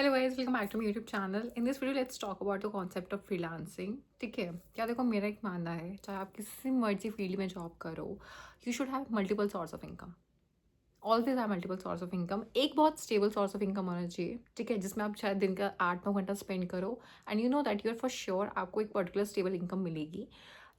Hello guys, welcome back to my YouTube channel. In this video let's talk about the concept of freelancing. ठीक है, क्या देखो, मेरा एक मानना है, चाहे आप किसी मर्जी फील्ड में जॉब करो, you should have multiple source of income. Always have multiple source of income. एक बहुत स्टेबल सोर्स ऑफ इनकम होना चाहिए, ठीक है, जिसमें आप शायद दिन का 8-9 घंटा स्पेंड करो and you know that you are for sure आपको एक पर्टिकुलर स्टेबल इनकम मिलेगी।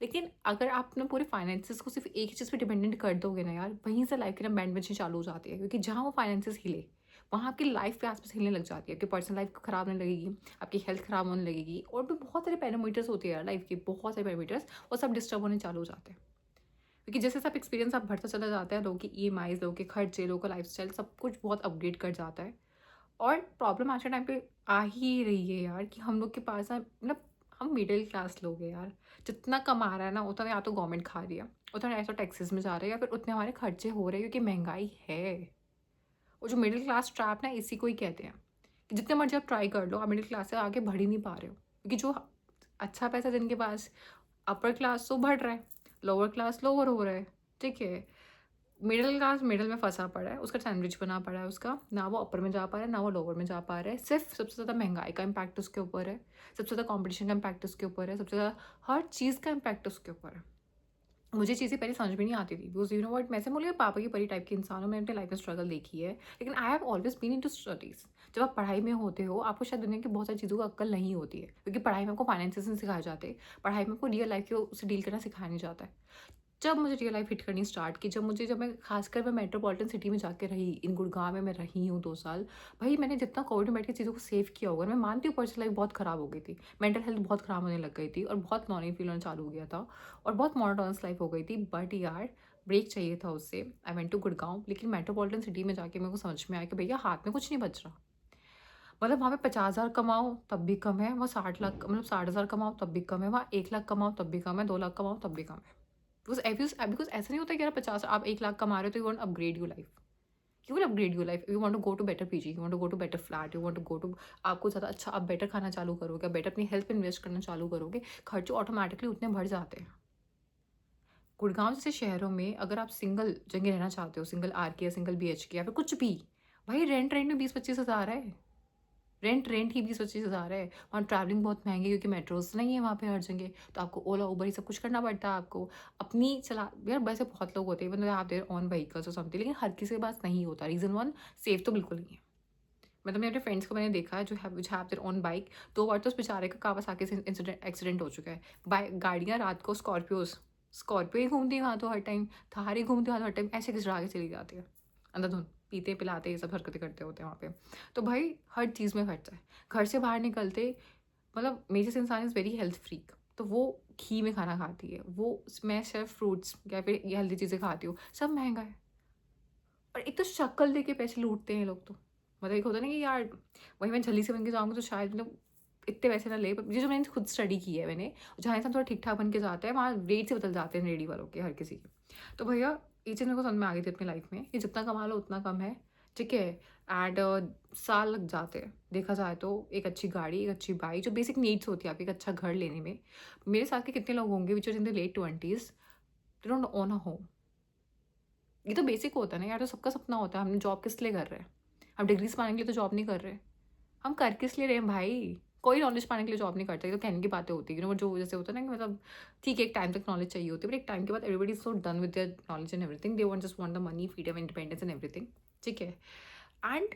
लेकिन अगर आप अपने पूरे फाइनेंसिस को सिर्फ एक ही चीज़ पे डिपेंडेंट कर दोगे ना यार, वहीं से लाइफ की ना बैंड बजनी चालू हो जाती है। क्योंकि जहाँ वो फाइनेंसिस हिले, वहाँ आपकी लाइफ पे आसपास हिलने लग जाती है। आपकी पर्सनल लाइफ खराब होने लगेगी, आपकी हेल्थ खराब होने लगेगी, और भी बहुत सारे पैरामीटर्स होते हैं यार लाइफ के, बहुत सारे पैरामीटर्स, वो सब डिस्टर्ब होने चालू हो जाते हैं। क्योंकि जैसे सब एक्सपीरियंस आप बढ़ता चला जाता है, लोगों की ईएमआईज़, लोगों के खर्चे, लोगों का लाइफस्टाइल, सब कुछ बहुत अपग्रेड कर जाता है। और प्रॉब्लम आज के टाइम पे आ ही रही है यार कि हम लोग के पास ना, मतलब हम मिडिल क्लास लोग हैं यार। जितना कमा रहा है ना, उतना या तो गवर्नमेंट खा रही है, उतना या तो टैक्सेस में जा रहा है, या फिर उतने हमारे खर्चे हो रहे हैं क्योंकि महंगाई है। और जो मिडिल क्लास ट्रैप ना, इसी को ही कहते हैं कि जितने मर्जी आप ट्राई कर लो, आप मिडिल क्लास से आगे बढ़ ही नहीं पा रहे हो। क्योंकि जो अच्छा पैसा जिनके पास, अपर क्लास तो बढ़ रहा है, लोअर क्लास लोअर हो रहा है। ठीक है, मिडिल क्लास मिडिल में फंसा पड़ा है, उसका सैंडविच बना पड़ा है, उसका ना वो अपर में जा पा रहा है ना वो लोअर में जा पा रहा है। सिर्फ सबसे ज़्यादा महंगाई का इम्पैक्ट उसके ऊपर है, सबसे ज़्यादा कंपटीशन का इम्पैक्ट उसके ऊपर है, सबसे ज़्यादा हर चीज़ का इम्पैक्ट उसके ऊपर है। मुझे चीज़ें पहले समझ में नहीं आती थी, बिकॉज यू नो व्हाट, मैं से बोलिए पापा की परी टाइप के इंसान हूँ, मैंने अपने लाइफ में स्ट्रगल देखी है। लेकिन I have always been into studies. जब आप पढ़ाई में होते हो, आपको शायद दुनिया की बहुत सारी चीज़ों का अक्ल नहीं होती है, क्योंकि पढ़ाई में आपको फाइनेंसेस नहीं सिखाए जाते, पढ़ाई में आपको रियल लाइफ के उससे डील करना सिखाया नहीं जाता है। जब मुझे रियल लाइफ हिट करनी स्टार्ट की, जब मैं खासकर मैं मेट्रोपॉलिटन सिटी में जाके रही, इन गुड़गांव में मैं रही हूँ 2 साल। भाई मैंने जितना कोविड में बैठ के चीज़ों को सेव किया होगा, मैं मानती हूँ पर्सनल लाइफ बहुत ख़राब हो गई थी, मेंटल हेल्थ बहुत ख़राब होने लग गई थी, और बहुत लॉन्ली फील होना चालू हो गया था, और बहुत मोनोटोनस लाइफ हो गई थी। बट यार, ब्रेक चाहिए था उससे। I went to Gurgaon. लेकिन मेट्रोपॉलिटन सिटी में जाके मेरे को समझ में आया कि भैया हाथ में कुछ नहीं बच रहा। मतलब वहाँ पे 50,000 कमाओ तब भी कम है, वहाँ 60 लाख, मतलब 60,000 कमाओ तब भी कम है, वहाँ 1 लाख कमाओ तब भी कम है, 2 लाख कमाओ तब भी कम है। बिकॉज ऐसा नहीं होता कि यार 50, आप 1 लाख कमा रहे हो तो you want upgrade your life. You will upgrade your life, you want to go to better PG, you want to go to better flat, you want to go to, आपको ज़्यादा अच्छा, आप बेटर खाना चालू करोगे, बेटर अपनी health पे invest करना चालू करोगे, खर्चे ऑटोमेटिकली उतने बढ़ जाते हैं। गुड़गांव जैसे शहरों में अगर आप सिंगल जगह रहना चाहते हो, सिंगल आर के या सिंगल BH के या फिर कुछ भी, भाई रेंट रेंट में 20-25 हज़ार है। रेंट ही 20-25 हज़ार है। वहाँ ट्रैवलिंग बहुत महंगी है, क्योंकि मेट्रोज नहीं है वहाँ पे हर जगह। तो आपको ओला उबर ये सब कुछ करना पड़ता है आपको। अपनी चला यार, वैसे बहुत लोग होते हैं मतलब आप देयर ऑन व्हीकल्स और समथिंग, लेकिन हर किसी के पास नहीं होता। रीज़न वन, सेफ तो बिल्कुल नहीं है। मतलब मेरे फ्रेंड्स को मैंने देखा है जो हैव देयर ऑन बाइक, 2 बार तो उस बेचारे का कावासाकी से एक्सीडेंट हो चुका है। बाइक गाड़ियाँ रात को स्कॉर्पियो ही घूमती है वहाँ तो हर टाइम, थार ही घूमती है वहाँ तो हर टाइम, ऐसे घिसरा के चली जाती है अंधाधुंध, पीते पिलाते ये सब हरकतें करते होते हैं वहाँ पे। तो भाई हर चीज़ में खर्चा है। घर से बाहर निकलते, मतलब मेरे जैसे इंसान इज़ वेरी हेल्थ फ्रीक, तो वो घी में खाना खाती है, वो मैं सिर्फ फ्रूट्स या फिर ये हेल्दी चीज़ें खाती हूँ, सब महंगा है। और एक तो शक्ल देके पैसे लूटते हैं लोग तो, मतलब एक होता है ना कि यार वही मैं झल्ली से बन के जाऊँगी तो शायद मतलब इतने पैसे ना ले, पर ये जो मैंने खुद स्टडी की है मैंने, जहाँ इंसान थोड़ा ठीक ठाक बन के जाता है, वहाँ रेट से बदल जाते हैं रेडी वालों के, हर किसी के। तो भैया ये चीज़ मेरे को समझ में आ गई थी अपनी लाइफ में कि जितना कमा लो उतना कम है। ठीक है, एंड साल लग जाते हैं देखा जाए तो एक अच्छी गाड़ी, एक अच्छी बाइक, जो बेसिक नीड्स होती है आपकी, एक अच्छा घर लेने में। मेरे साथ के कितने लोग होंगे which are in the late 20s, they don't own a home. ये तो बेसिक होता है ना यार, तो सबका सपना होता है। हम जॉब किस लिए कर रहे हैं? हम डिग्रीज पाने के लिए तो जॉब नहीं कर रहे। हम कर किस लिए रहे हैं भाई? कोई नॉलेज पाने के लिए जॉब नहीं करता। ये तो कहने की बातें होती है, यू नो, जो जैसे होता है ना कि मतलब ठीक है एक टाइम तक नॉलेज चाहिए होती है, बट एक टाइम के बाद everybody is so done with their knowledge and everything, they want just want the money, freedom, independence and everything. ठीक है, एंड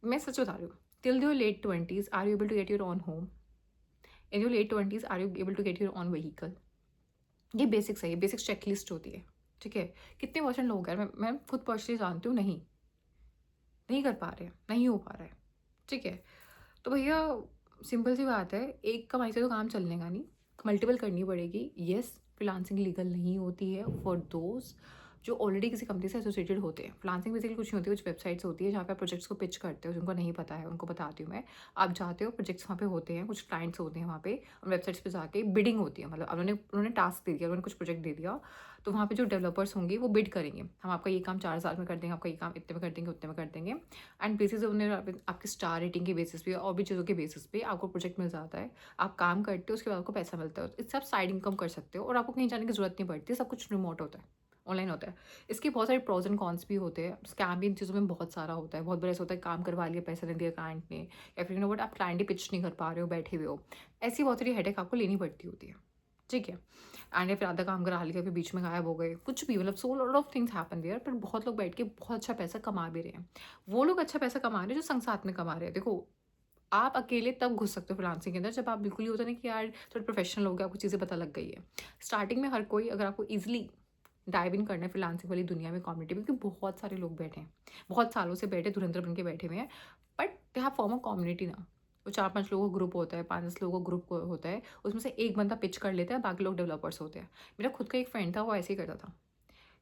मैं सच बता रही हूँ, till your late 20s are you able to get your own home? In your late 20s are you able to get your own vehicle? ये basics है, ये बेसिक चेकलिस्ट होती है। ठीक है, कितने परसेंट लोग हैं, मैं खुद पर्सनली जानती हूँ, नहीं नहीं कर पा रहे हैं, नहीं हो पा रहा है। ठीक है, तो भैया सिंपल सी बात है, एक कमाई से तो काम चलने का नहीं, मल्टीपल करनी पड़ेगी। येस, फ्रीलांसिंग लीगल नहीं होती है फॉर दोज जो ऑलरेडी किसी कंपनी से एसोसिएटेड होते हैं। फ्रीलांसिंग बेसिकली कुछ नहीं होती है, कुछ वेबसाइट्स होती है जहाँ पे आप प्रोजेक्ट्स को पिच करते हो। जिनको नहीं पता है उनको बताती हूँ मैं। आप जाते हो, प्रोजेक्ट्स वहाँ पे होते हैं, कुछ क्लाइंट्स होते हैं वहाँ पे, और वेबसाइट्स पे जाके बिडिंग होती है। मतलब उन्होंने टास्क दे दिया, उन्होंने कुछ प्रोजेक्ट दे दिया, तो वहाँ पे जो डेवलपर्स होंगे वो बिड करेंगे, हम आपका ये काम 4 साल में कर देंगे, आपका ये काम इतने में कर देंगे, उतने में कर देंगे। एंड बेसिस उन्हें आपके स्टार रेटिंग के बेसिस पे और भी चीज़ों के बेसिस पे आपको प्रोजेक्ट मिल जाता है। आप काम करते हो, उसके बाद आपको पैसा मिलता है, इससे आप साइड इनकम कर सकते हो, और आपको कहीं जाने की जरूरत नहीं पड़ती, सब कुछ रिमोट होता है। ऑनलाइन होता है। इसके बहुत सारे प्रोज एंड कॉन्स भी होते हैं। स्कैम भी इन चीज़ों में बहुत सारा होता है। बहुत बार ऐसा होता है काम करवा लिया, पैसा नहीं दिया क्लाइंट ने, या फिर व्हाट आप क्लाइंट ही पिच नहीं कर पा रहे हो, बैठे हुए हो। ऐसी बहुत सारी हेडेक आपको लेनी पड़ती होती है, ठीक है। एंड या फिर आधा काम करा लिया, फिर बीच में गायब हो गए, कुछ भी, मतलब so lot of things happen there. पर बहुत लोग बैठ के बहुत अच्छा पैसा कमा भी रहे हैं। वो लोग अच्छा पैसा कमा रहे हैं जो संग साथ में कमा रहे हैं। देखो, आप अकेले तब घुस सकते हो फ्रीलांसिंग के अंदर जब आप बिल्कुल ही होता नहीं कि यार थोड़ा प्रोफेशनल हो गया, आपको चीज़ें पता लग गई है। स्टार्टिंग में हर कोई, अगर आपको ईजिली डाइव इन करना है फ्रीलांसिंग वाली दुनिया में, कम्युनिटी में, क्योंकि बहुत सारे लोग बैठे हैं, बहुत सालों से बैठे, धुरंधर बन के बैठे हुए हैं, but they have form a community ना। वो 4-5 लोगों का ग्रुप होता है, 5-10 लोगों का ग्रुप होता है, उसमें से एक बंदा पिच कर लेता है, बाकी लोग डेवलपर्स होते हैं। मेरा खुद का एक फ्रेंड था, वो ऐसे ही करता था,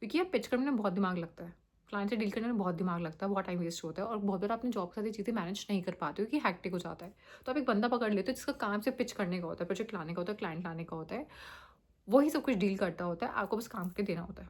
क्योंकि यार पिच करने में बहुत दिमाग लगता है, क्लाइंट से डील करने में बहुत दिमाग लगता है, बहुत टाइम वेस्ट होता है, और बहुत बार अपने जॉब के साथ ये चीज़ें मैनेज नहीं कर पाते हो, क्योंकि हैक्टिक हो जाता है। तो आप एक बंदा पकड़ लेते हो जिसका काम सिर्फ पिच करने का होता है, प्रोजेक्ट लाने का होता है, क्लाइंट लाने का होता है, वही सब कुछ डील करता होता है, आपको बस काम करके देना होता है।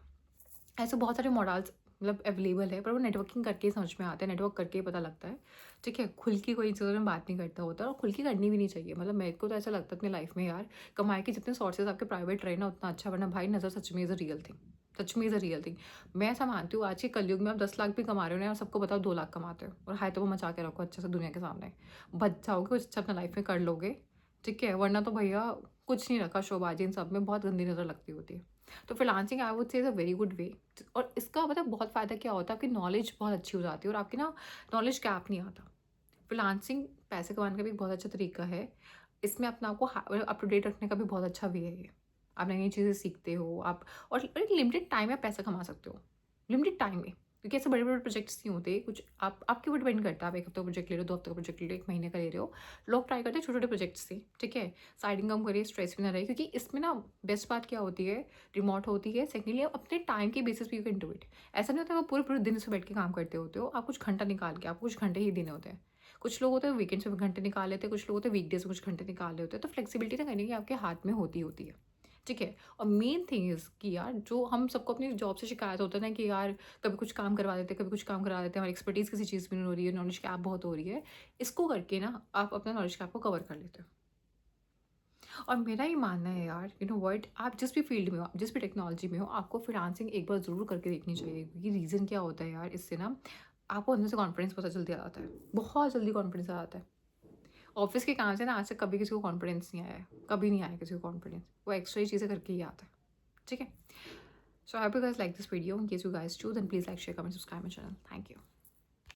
ऐसे बहुत सारे मॉडल्स मतलब अवेलेबल है, पर वो नेटवर्किंग करके ही समझ में आते हैं, नेटवर्क करके ही पता लगता है, ठीक है। खुल की कोई इन चीज़ों में बात नहीं करता होता, और खुल की करनी भी नहीं चाहिए। मतलब मेरे को तो ऐसा लगता है अपनी लाइफ में यार, कमाई के जितने सोर्सेज आपके प्राइवेट रहे ना उतना अच्छा, वरना भाई नज़र सच में इज़ अ रियल थिंग, सच में इज़ अ रियल थिंग। मैं ऐसा मानती हूँ आज के कलयुग में आप 10 लाख भी कमा रहे हो ना, और सबको बताओ 2 लाख कमाते हो, और हाय तो वो मचा के रखो अच्छे से दुनिया के सामने, बच जाओगे, कुछ अच्छा अपना लाइफ में कर लोगे, ठीक है। वरना तो भैया कुछ नहीं रखा, शोबाजी इन सब में बहुत गंदी नज़र लगती होती है। तो freelancing I would say is a very good way, और इसका मतलब बहुत फ़ायदा क्या होता है, आपकी नॉलेज बहुत अच्छी हो जाती है, और आपकी ना नॉलेज गैप नहीं आता। फ्रीलांसिंग पैसे कमाने का भी एक बहुत अच्छा तरीका है। इसमें अपने आप को अप टू डेट रखने का भी बहुत अच्छा वे है ये। आप नई-नई चीज़ें सीखते हो आप, और एक लिमिटेड टाइम में पैसा कमा सकते हो। लिमिटेड टाइम में, क्योंकि ऐसे बड़े-बड़े प्रोजेक्ट्स नहीं होते कुछ, आप आपके ऊपर डिपेंड करता है। आप 1 हफ्ते का प्रोजेक्ट ले रहे हो, 2 हफ्ते का प्रोजेक्ट ले रहे हो, 1 महीने का ले रहे हो। लोग ट्राई करते हैं छोटे-छोटे प्रोजेक्ट्स से, ठीक है। साइड इनकम करिए, स्ट्रेस भी ना रहे, क्योंकि इसमें ना बेस्ट बात क्या होती है, रिमोट होती है। सेकंडली आप अपने टाइम के बेसिस पे यू कैन डू इट। ऐसा नहीं होता है आप पूरे-पूरे दिन से बैठ के काम करते होते हो। आप कुछ घंटा निकाल के, आपको कुछ घंटे ही देने होते हैं। कुछ लोग होते हैं वीकेंड्स में घंटे निकाल लेते हैं, कुछ लोग होते हैं वीकडेज़ में कुछ घंटे निकाल रहे होते हैं। तो फ्लेक्सिबिलिटी ना कहीं आपके हाथ में होती होती है, ठीक है। और मेन थिंग इज़ कि यार जो हम सबको अपनी जॉब से शिकायत होता है ना कि यार कभी कुछ काम करवा देते हैं, कभी कुछ काम करवा देते हैं, हमारी एक्सपर्टीज़ किसी चीज़ में नहीं हो रही है, नॉलेज गैप बहुत हो रही है। इसको करके ना आप अपना नॉलेज गैप को कवर कर लेते हो। और मेरा ये मानना है यार, यू नो व्हाट, आप जिस भी फील्ड में हो, जिस भी टेक्नोलॉजी में हो, आपको फ्रीलांसिंग एक बार ज़रूर करके देखनी चाहिए, क्योंकि रीज़न क्या होता है यार, इससे ना आपको अंदर से कॉन्फिडेंस बहुत जल्दी आ जाता है, बहुत जल्दी कॉन्फिडेंस आ जाता है। ऑफिस के काम से ना आज तक कभी किसी को कॉन्फिडेंस नहीं आया है, कभी नहीं आया किसी को कॉन्फिडेंस, वो एक्स्ट्रा ही चीज़ें करके ही आता है, ठीक है। So I hope you guys like this video. In case you guys do, then please like, share, comment, subscribe my channel. Thank you.